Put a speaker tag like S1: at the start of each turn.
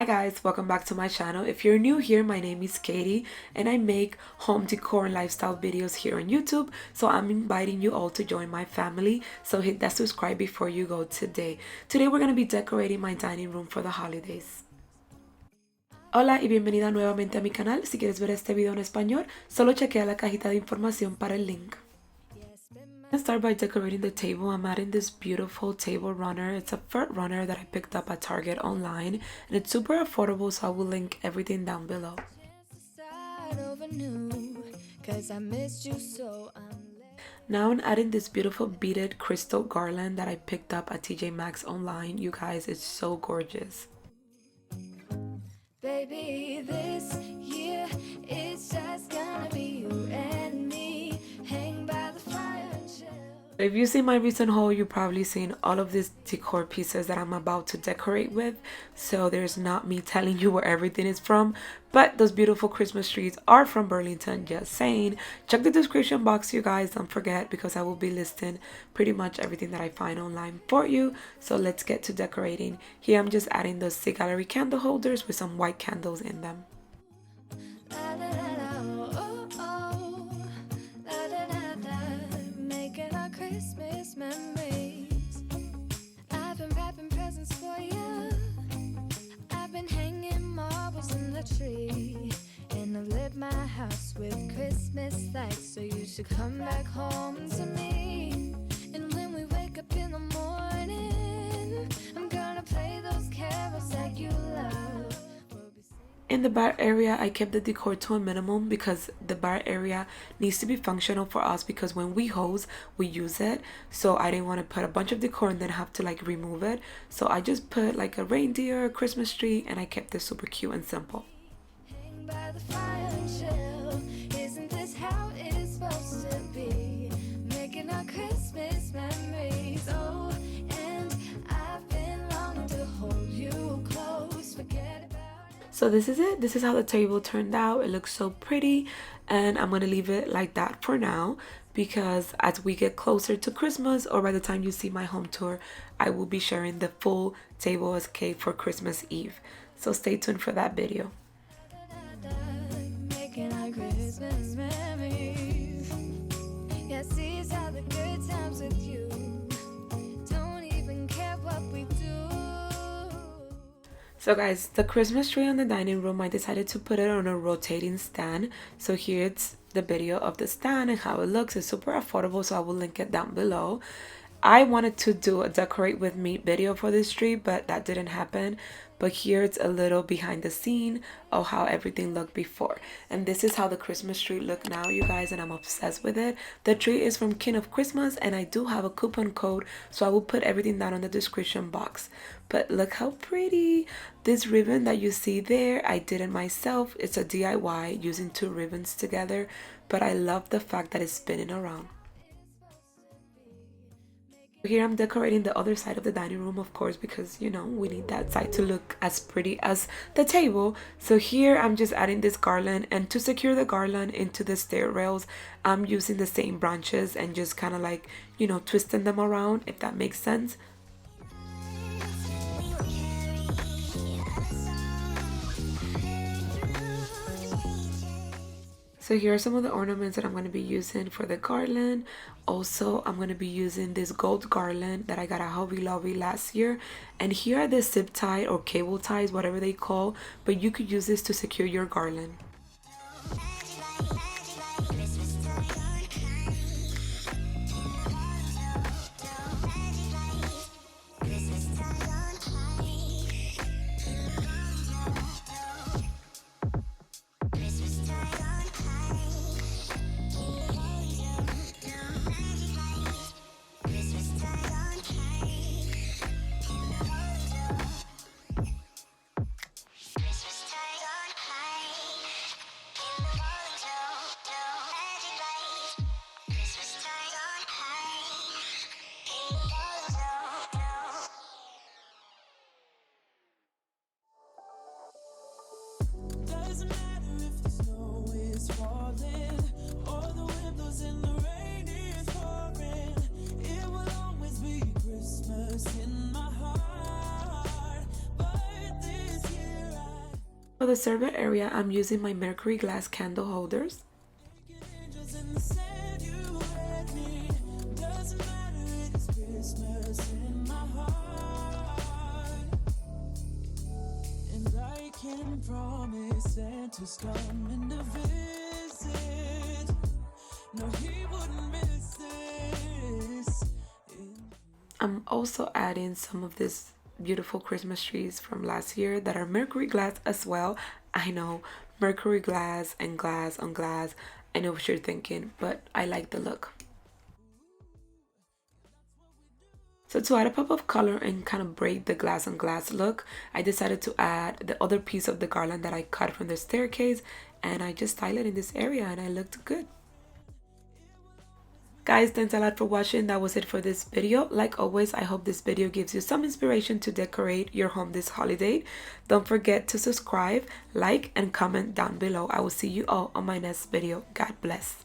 S1: Guys, welcome back to my channel. If you're new here, my name is Katie and I make home decor and lifestyle videos here on YouTube. So I'm inviting you all to join my family. So hit that subscribe before you go today. Today we're going to be decorating my dining room for the holidays. Hola y bienvenida nuevamente a mi canal. Si quieres ver este video en español, solo chequea la cajita de información para el link. I'm gonna start by decorating the table. I'm adding this beautiful table runner. It's a fur runner that I picked up at Target online and it's super affordable, so I will link everything down below. Now I'm adding this beautiful beaded crystal garland that I picked up at TJ Maxx online. You guys, it's so gorgeous. Baby, this year it's just gonna be you and me, hang by the fire and chill. If you see my recent haul, you've probably seen all of these decor pieces that I'm about to decorate with. So there's not me telling you where everything is from, but those beautiful Christmas trees are from Burlington, just saying. Check the description box, you guys, don't forget, because I will be listing pretty much everything that I find online for you. So let's get to decorating. Here I'm just adding those sea gallery candle holders with some white candles in them. Christmas memories. I've been wrapping presents for you. I've been hanging marbles in the tree, and I've lit my house with Christmas lights. So you should come back home to me. And when we wake up in the morning, I'm gonna play those carols that you love. In the bar area, I kept the decor to a minimum because the bar area needs to be functional for us, because when we host, we use it. So I didn't want to put a bunch of decor and then have to like remove it. So I just put like a reindeer, a Christmas tree, and I kept it super cute and simple. Hang by the fire and chill. Isn't this how it's supposed to be? Making our Christmas memories. Oh, and I've been longing to hold you close. Forget about. So this is it. This is how the table turned out. It looks so pretty, and I'm gonna leave it like that for now, because as we get closer to Christmas, or by the time you see my home tour, I will be sharing the full table escape for Christmas Eve. So stay tuned for that video. Making our Christmas memories. Yes, these are the good times with you. Don't even care what we do. So guys, the Christmas tree on the dining room, I decided to put it on a rotating stand. So here it's the video of the stand and how it looks. It's super affordable, so I will link it down below. I wanted to do a decorate with me video for this tree, but that didn't happen. But here it's a little behind the scene of how everything looked before. And this is how the Christmas tree look now, you guys, and I'm obsessed with it. The tree is from King of Christmas, and I do have a coupon code, so I will put everything down in the description box. But look how pretty. This ribbon that you see there, I did it myself. It's a DIY using 2 ribbons together, but I love the fact that it's spinning around. Here I'm decorating the other side of the dining room, of course, because you know we need that side to look as pretty as the table. So here I'm just adding this garland, and to secure the garland into the stair rails, I'm using the same branches and just kind of like, you know, twisting them around, if that makes sense. So here are some of the ornaments that I'm going to be using for the garland. Also, I'm going to be using this gold garland that I got at Hobby Lobby last year. And here are the zip tie or cable ties, whatever they call, but you could use this to secure your garland. In my heart, but this year
S2: For the server area, I'm using my mercury glass candle holders.
S1: Promise Santa's coming to visit. No, he wouldn't miss this.
S2: I'm also adding some of these beautiful Christmas trees from last year that are mercury glass as well. I know, mercury glass and glass on glass. I know what you're thinking, but I like the look. So to add a pop of color and kind of break the glass on glass look, I decided to add the other piece of the garland that I cut from the staircase, and I just styled it in this area and I looked good. Guys, thanks a lot for watching. That was it for this video. Like always, I hope this video gives you some inspiration to decorate your home this holiday. Don't forget to subscribe, like, and comment down below. I will see you all on my next video. God bless.